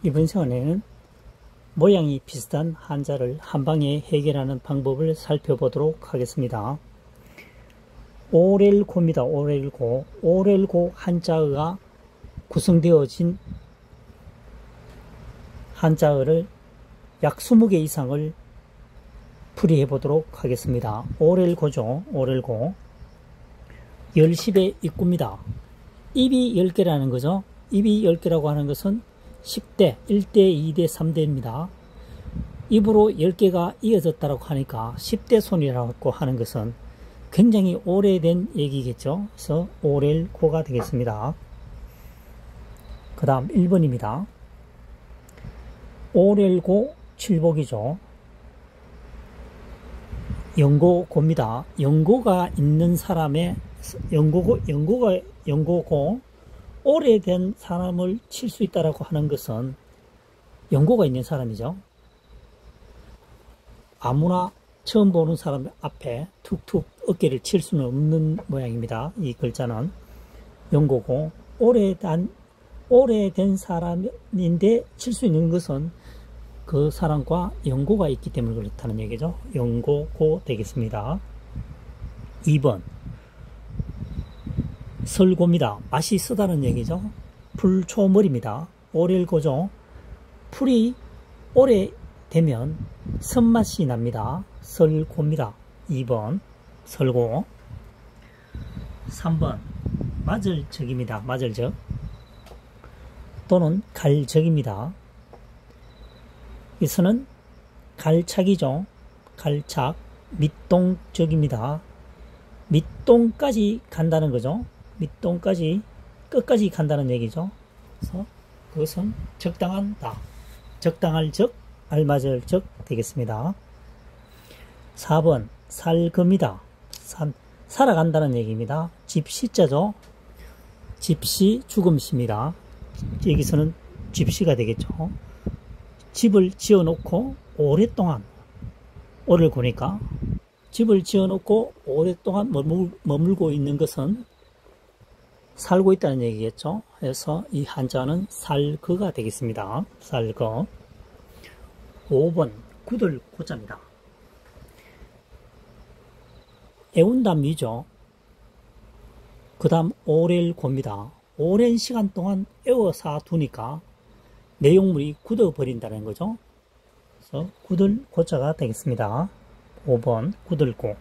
이번 시간에는 모양이 비슷한 한자를 한방에 해결하는 방법을 살펴보도록 하겠습니다. 오렐고입니다. 오렐고. 오렐고 한자어가 구성되어진 한자어를 약 20개 이상을 풀이해 보도록 하겠습니다. 오렐고죠. 오렐고. 10의 입구입니다. 입이 10개라는 거죠. 입이 10개라고 하는 것은 10대, 1대, 2대, 3대입니다. 입으로 10개가 이어졌다고 하니까 10대 손이라고 하는 것은 굉장히 오래된 얘기겠죠. 그래서 오렐고가 되겠습니다. 그 다음 1번입니다. 오렐고 칠복이죠. 영고고입니다. 영고가 있는 사람의 영고고 오래된 사람을 칠 수 있다라고 하는 것은 영고가 있는 사람이죠. 아무나 처음 보는 사람 앞에 툭툭 어깨를 칠 수는 없는 모양입니다. 이 글자는 영고고. 오래된 사람인데 칠 수 있는 것은 그 사람과 연고가 있기 때문에 그렇다는 얘기죠. 연고고 되겠습니다. 2번 설고입니다. 맛이 쓰다는 얘기죠. 풀초물입니다. 오렐고죠. 풀이 오래되면 선맛이 납니다. 설고입니다. 2번 설고. 3번 맞을적입니다. 맞을적 또는 갈적입니다. 여기서는 갈착이죠. 갈착, 밑동적입니다. 밑동까지 간다는 거죠. 밑동까지, 끝까지 간다는 얘기죠. 그래서 그것은 적당한다. 적당할 적, 알맞을 적 되겠습니다. 4번 살금이다. 살아간다는 얘기입니다. 집시자죠. 집시, 죽음시입니다. 여기서는 집시가 되겠죠. 집을 지어놓고 오랫동안, 오를 고니까 집을 지어놓고 오랫동안 머물고 있는 것은 살고 있다는 얘기겠죠. 그래서 이 한자는 살거가 되겠습니다. 살거. 5번 구들고자입니다. 애운담이죠. 그 다음 오렐고입니다. 오랜 시간 동안 애워사 두니까 내용물이 굳어버린다는 거죠. 그래서 구들고자가 되겠습니다. 5번 구들고.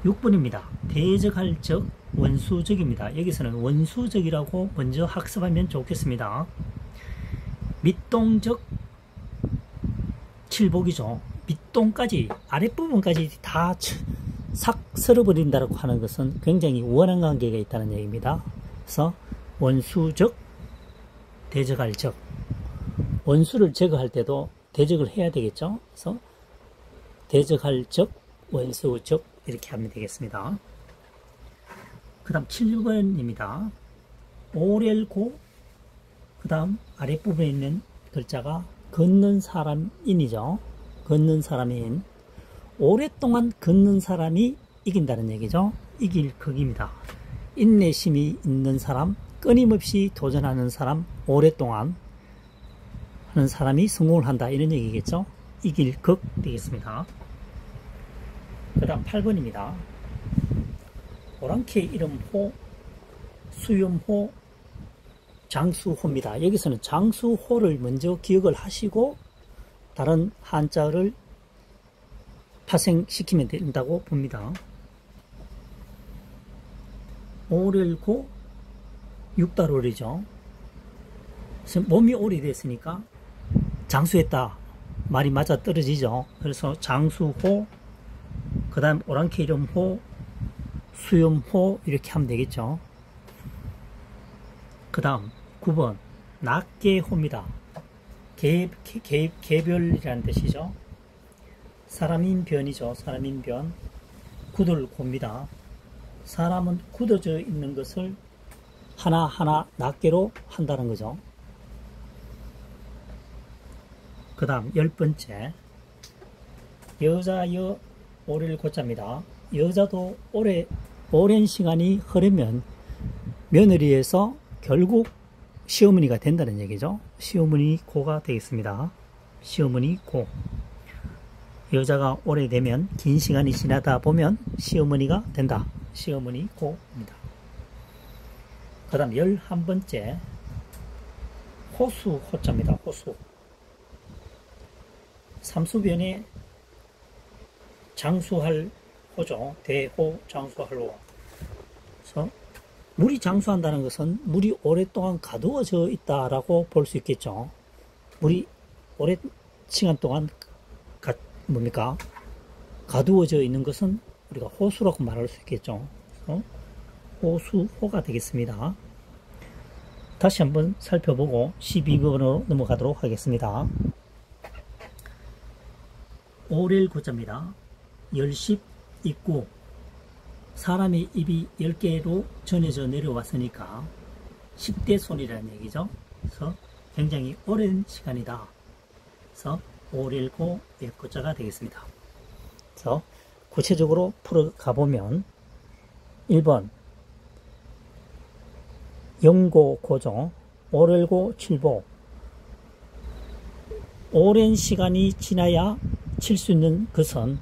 6번입니다. 대적할 적, 원수적입니다. 여기서는 원수적이라고 먼저 학습하면 좋겠습니다. 밑동적 칠복이죠. 밑동까지, 아랫부분까지 다 싹 쓸어버린다고 하는 것은 굉장히 원한 관계가 있다는 얘기입니다. 그래서 원수적, 대적할 적. 원수를 제거할 때도 대적을 해야 되겠죠. 그래서 대적할 적, 원수적 이렇게 하면 되겠습니다. 그 다음 7번입니다. 오렐고. 그 다음 아랫부분에 있는 글자가 걷는 사람인이죠. 걷는 사람인. 오랫동안 걷는 사람이 이긴다는 얘기죠. 이길 극입니다. 인내심이 있는 사람, 끊임없이 도전하는 사람, 오랫동안 하는 사람이 성공을 한다 이런 얘기겠죠. 이길 극 되겠습니다. 그 다음 8번입니다. 오랑캐 이름호, 수염호, 장수호입니다. 여기서는 장수호를 먼저 기억을 하시고 다른 한자를 파생시키면 된다고 봅니다. 오렐고 육달오리죠. 몸이 오래됐으니까 장수했다 말이 맞아 떨어지죠. 그래서 장수호, 그 다음 오랑캐 이름호, 수염호 이렇게 하면 되겠죠. 그 다음 9번 낙계호입니다. 개별이라는 뜻이죠. 사람인변이죠. 사람인변. 구들고입니다. 사람은 굳어져 있는 것을 하나하나 낱개로 한다는 거죠. 그 다음 10번째 여자여 오렐고자입니다. 여자도 오랜 시간이 흐르면 며느리에서 결국 시어머니가 된다는 얘기죠. 시어머니 고가 되겠습니다. 시어머니 고. 여자가 오래되면 긴 시간이 지나다 보면 시어머니가 된다. 시어머니 고입니다. 그 다음 11번째 호수 호자입니다. 호수. 삼수변에 장수할 호죠. 대호 장수할 호. 그래서 물이 장수한다는 것은 물이 오랫동안 가두어져 있다라고 볼 수 있겠죠. 물이 오랜 시간 동안 가두어져 있는 것은 우리가 호수라고 말할 수 있겠죠. 호수호가 되겠습니다. 다시 한번 살펴보고 12번으로 넘어가도록 하겠습니다. 오렐고자입니다. 열십 입구. 사람의 입이 10개로 전해져 내려왔으니까 10대 손이라는 얘기죠. 그래서 굉장히 오랜 시간이다. 그래서 오렐고 예고자가 되겠습니다. 그래서 구체적으로 풀어가 보면 1번 영고 고정 오렐고 칠보. 오랜 시간이 지나야 칠 수 있는 것은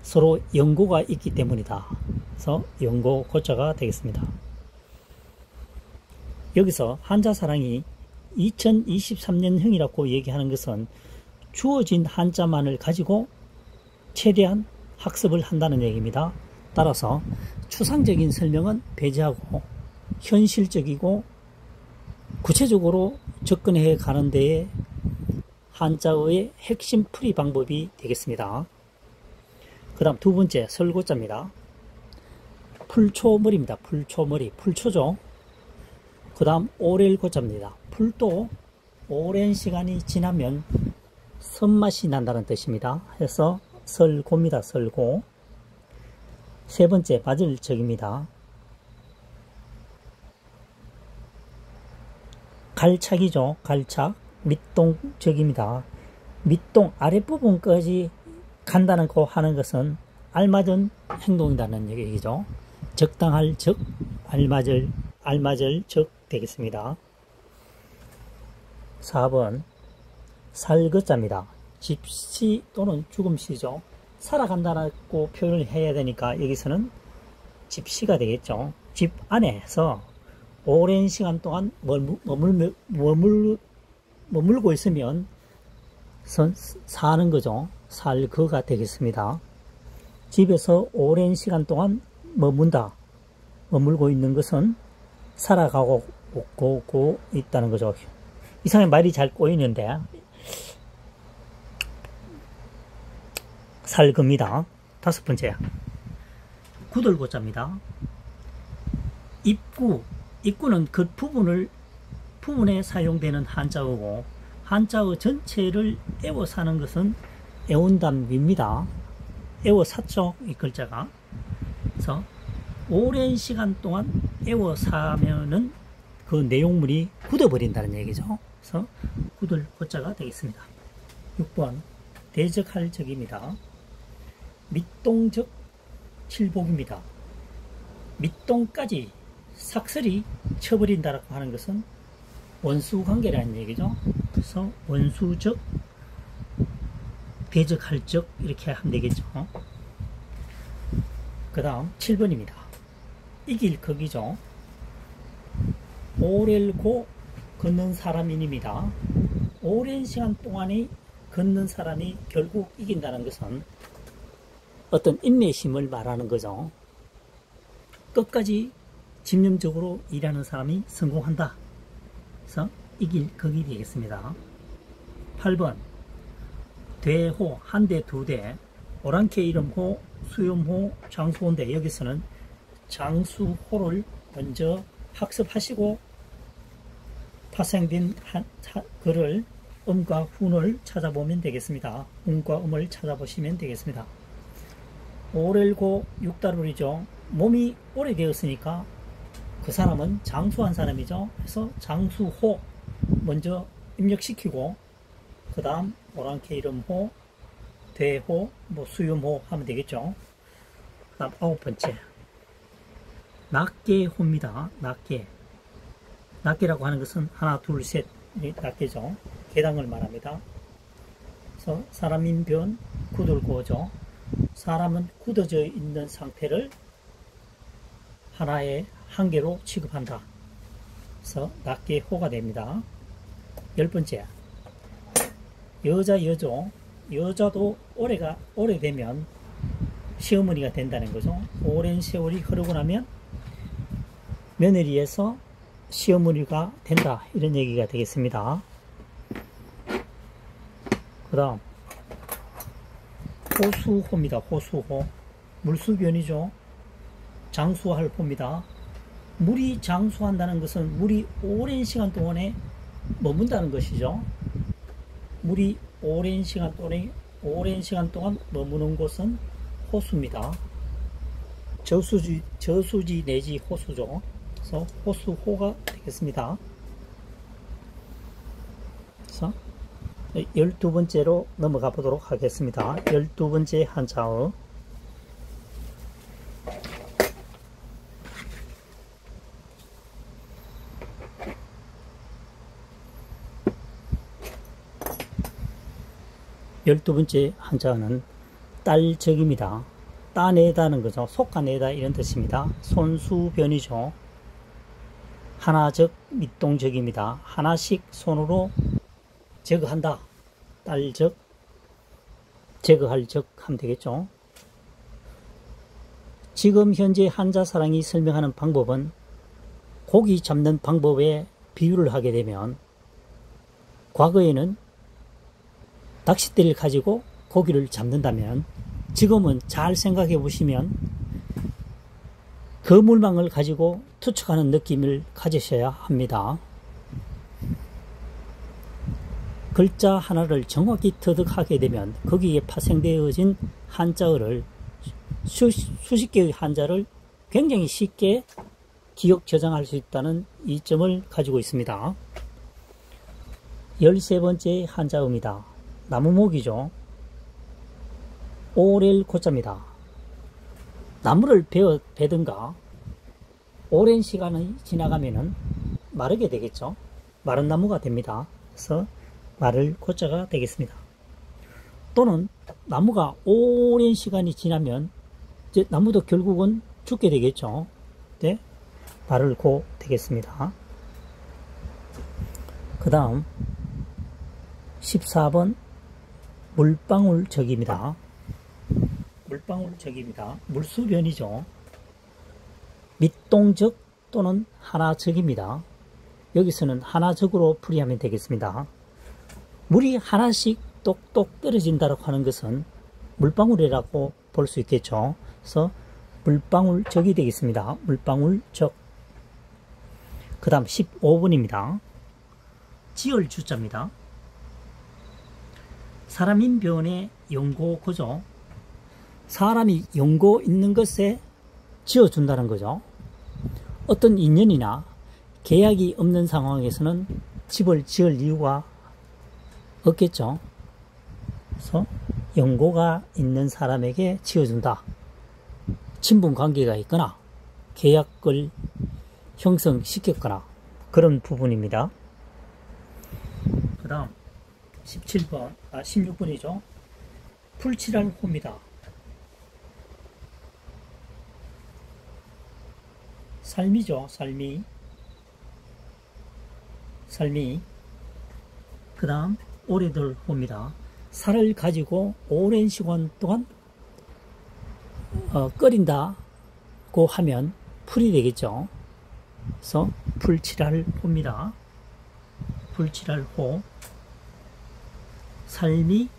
서로 연고가 있기 때문이다. 그래서 연고 고자가 되겠습니다. 여기서 한자사랑이 2023년형이라고 얘기하는 것은 주어진 한자만을 가지고 최대한 학습을 한다는 얘기입니다. 따라서 추상적인 설명은 배제하고 현실적이고 구체적으로 접근해 가는 데에 한자어의 핵심 풀이 방법이 되겠습니다. 그 다음 두 번째 설고자입니다. 풀초머리입니다. 풀초머리. 풀초죠. 그 다음 오렐고자입니다. 풀도 오랜 시간이 지나면 선맛이 난다는 뜻입니다. 해서 설고입니다. 설고. 세 번째 맞을 적입니다. 갈착이죠. 갈착. 밑동적입니다. 밑동 아랫부분까지 간다는 거 하는 것은 알맞은 행동이라는 얘기죠. 적당할 적, 알맞을 적 되겠습니다. 4번 살거자입니다. 집시 또는 죽음시죠. 살아간다고 표현을 해야 되니까 여기서는 집시가 되겠죠. 집 안에서 오랜 시간 동안 머물고 있으면 사는 거죠. 살거가 되겠습니다. 집에서 오랜 시간 동안 머물고 있는 것은 살아가고 있다는 거죠. 이상하게 말이 잘 꼬이는데 살겁니다. 다섯 번째 구들고자입니다. 입구는 그 부분에 사용되는 한자어고 한자어 전체를 애워사는 것은 애운담입니다. 애워샀죠, 이 글자가. 그래서 오랜 시간 동안 애워사면은 그 내용물이 굳어버린다는 얘기죠. 그래서 굳을 고자가 되겠습니다. 6번 대적할 적입니다. 밑동적 칠복입니다. 밑동까지 삭슬이 쳐버린다라고 하는 것은 원수관계라는 얘기죠. 그래서 원수적, 대적할 적 이렇게 하면 되겠죠. 그 다음 7번입니다. 이길 극이죠. 오렐고 걷는 사람인입니다. 오랜 시간 동안에 걷는 사람이 결국 이긴다는 것은 어떤 인내심을 말하는 거죠. 끝까지 집념적으로 일하는 사람이 성공한다. 그래서 이길 극이 되겠습니다. 8번 대호, 한 대, 두 대, 오랑캐 이름호, 수염호, 장수호인데 여기서는 장수호를 먼저 학습하시고 파생된 글을 음과 훈을 찾아보면 되겠습니다. 음과 음을 찾아보시면 되겠습니다. 오렐고 육달울이죠. 몸이 오래되었으니까 그 사람은 장수한 사람이죠. 그래서 장수호 먼저 입력시키고 그 다음 오랑캐 이름호, 대호, 수염호 하면 되겠죠. 그 다음 9번째 낙계호입니다. 낙계. 낱개라고 하는 것은 하나, 둘, 셋 낱개죠. 계당을 말합니다. 그래서 사람인 변 굳을고죠. 사람은 굳어져 있는 상태를 하나의 한 개로 취급한다. 그래서 낱개 호가 됩니다. 10번째, 여자 여조. 여자도 오래되면 시어머니가 된다는 거죠. 오랜 세월이 흐르고 나면 며느리에서 시어머니가 된다, 이런 얘기가 되겠습니다. 그 다음 호수호입니다. 호수호, 물수변이죠. 장수할 호입니다. 물이 장수한다는 것은 물이 오랜 시간 동안에 머문다는 것이죠. 물이 오랜 시간 동안 머무는 곳은 호수입니다. 저수지 내지 호수죠. 그래서 호수호가 되겠습니다. 그래서 12번째로 넘어가 보도록 하겠습니다. 12번째 한자어. 열두 번째 한자어는 딸적입니다. 따내다는 거죠. 속아내다, 이런 뜻입니다. 손수변이죠. 하나적 밑동적입니다. 하나씩 손으로 제거한다. 딸적, 제거할 적 하면 되겠죠. 지금 현재 한자사랑이 설명하는 방법은 고기 잡는 방법에 비유를 하게 되면, 과거에는 낚싯대를 가지고 고기를 잡는다면, 지금은 잘 생각해 보시면 거물망을 가지고 투척하는 느낌을 가지셔야 합니다. 글자 하나를 정확히 터득하게 되면 거기에 파생되어진 한자어를, 수십 개의 한자를 굉장히 쉽게 기억 저장할 수 있다는 이점을 가지고 있습니다. 13번째 한자어입니다. 나무목이죠. 오렐 고자입니다. 나무를 베든가 오랜 시간이 지나가면은 마르게 되겠죠. 마른 나무가 됩니다. 그래서 마를 고자가 되겠습니다. 또는 나무가 오랜 시간이 지나면 이제 나무도 결국은 죽게 되겠죠. 네, 마를 고 되겠습니다. 그 다음 14번 물방울적입니다. 물방울적입니다. 물수변이죠. 밑동적 또는 하나적입니다. 여기서는 하나적으로 풀이하면 되겠습니다. 물이 하나씩 똑똑 떨어진다고 하는 것은 물방울이라고 볼 수 있겠죠. 그래서 물방울적이 되겠습니다. 물방울적. 그 다음 15번입니다. 지을 주자입니다. 사람인 변의 연고고죠. 사람이 연고 있는 것에 지어준다는 거죠. 어떤 인연이나 계약이 없는 상황에서는 집을 지을 이유가 없겠죠. 그래서 연고가 있는 사람에게 지어준다. 친분 관계가 있거나 계약을 형성시켰거나 그런 부분입니다. 그 다음 16번이죠. 풀칠할 호입니다. 삶이죠. 삶이. 그 다음 오래될 호입니다. 살을 가지고 오랜 시간 동안 끓인다고 하면 풀이 되겠죠. 그래서 풀칠할 호입니다. 풀칠할 호. 삶이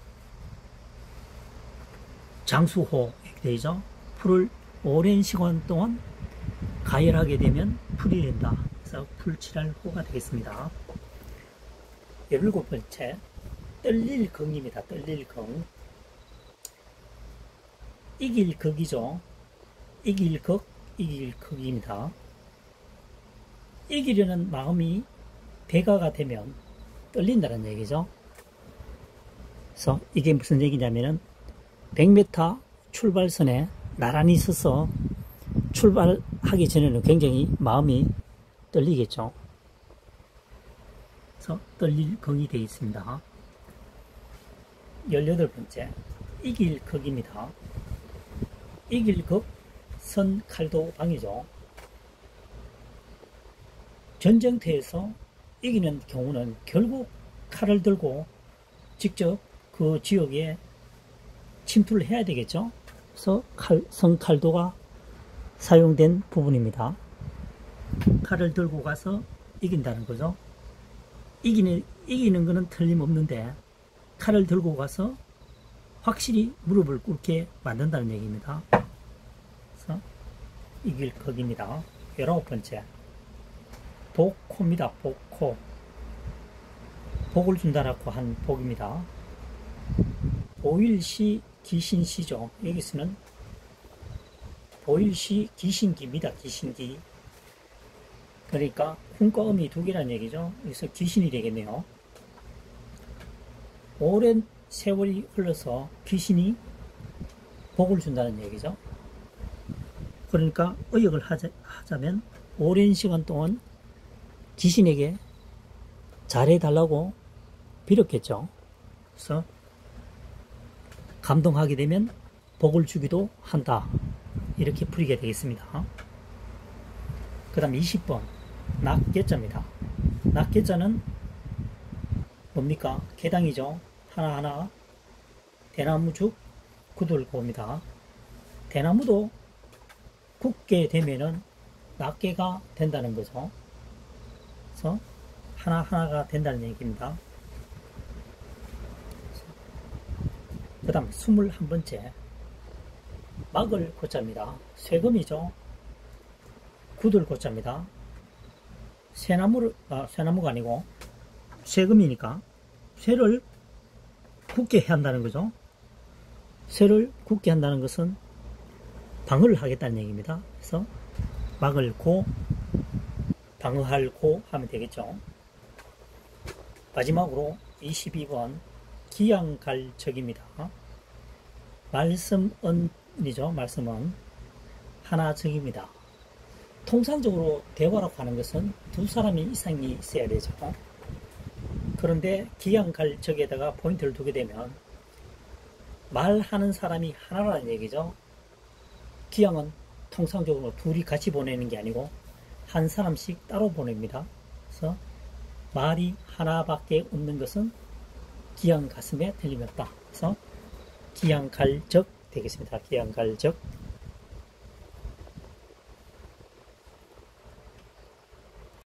장수호 이렇게 되죠. 풀을 오랜 시간 동안 가열하게 되면 풀이 된다. 그래서 풀칠할 호가 되겠습니다. 17번째 떨릴긍입니다. 떨릴긍. 이길극이죠. 이길극입니다. 이기려는 마음이 배가가 되면 떨린다는 얘기죠. 그래서 이게 무슨 얘기냐면은 100m 출발선에 나란히 서서 출발하기 전에는 굉장히 마음이 떨리겠죠. 그래서 떨릴긍이 되어 있습니다. 18번째, 이길극입니다. 이길극, 선, 칼도 방이죠. 전쟁터에서 이기는 경우는 결국 칼을 들고 직접 그 지역에 침투를 해야 되겠죠. 그래서 선칼도가 사용된 부분입니다. 칼을 들고 가서 이긴다는 거죠. 이기는 거는 틀림없는데 칼을 들고 가서 확실히 무릎을 꿇게 만든다는 얘기입니다. 그래서 이길극입니다. 19번째, 복코입니다. 복코. 복을 준다라고 한 복입니다. 보일시 기신시죠. 여기서는 보일시 기신기입니다. 기신기. 그러니까 훈과 음이 두 개라는 얘기죠. 여기서 귀신이 되겠네요. 오랜 세월이 흘러서 귀신이 복을 준다는 얘기죠. 그러니까 의역을 하자면 오랜 시간 동안 귀신에게 잘해달라고 빌었겠죠. 그래서 감동하게 되면 복을 주기도 한다. 이렇게 풀이게 되겠습니다. 그 다음 20번 낙계자입니다. 낙계자는 뭡니까? 개당이죠. 하나하나 대나무죽 굳을고입니다. 대나무도 굳게 되면은 낱개가 된다는 거죠. 그래서 하나하나가 된다는 얘기입니다. 그 다음 21번째 막을 고자입니다. 쇠금이죠. 굳을 고자입니다. 쇠나무가 아니고 쇠금이니까 쇠를 굳게 한다는 거죠. 쇠를 굳게 한다는 것은 방어를 하겠다는 얘기입니다. 그래서 막을 고, 방어할 고 하면 되겠죠. 마지막으로 22번 기양갈적입니다. 말씀언이죠. 말씀언 하나적입니다. 통상적으로 대화라고 하는 것은 두 사람이 이상이 있어야 되죠. 그런데 기양갈적에다가 포인트를 두게 되면 말하는 사람이 하나라는 얘기죠. 기양은 통상적으로 둘이 같이 보내는 게 아니고 한 사람씩 따로 보냅니다. 그래서 말이 하나밖에 없는 것은 기양 가슴에 들림없다. 그래서 기양갈적 되겠습니다. 기양갈적.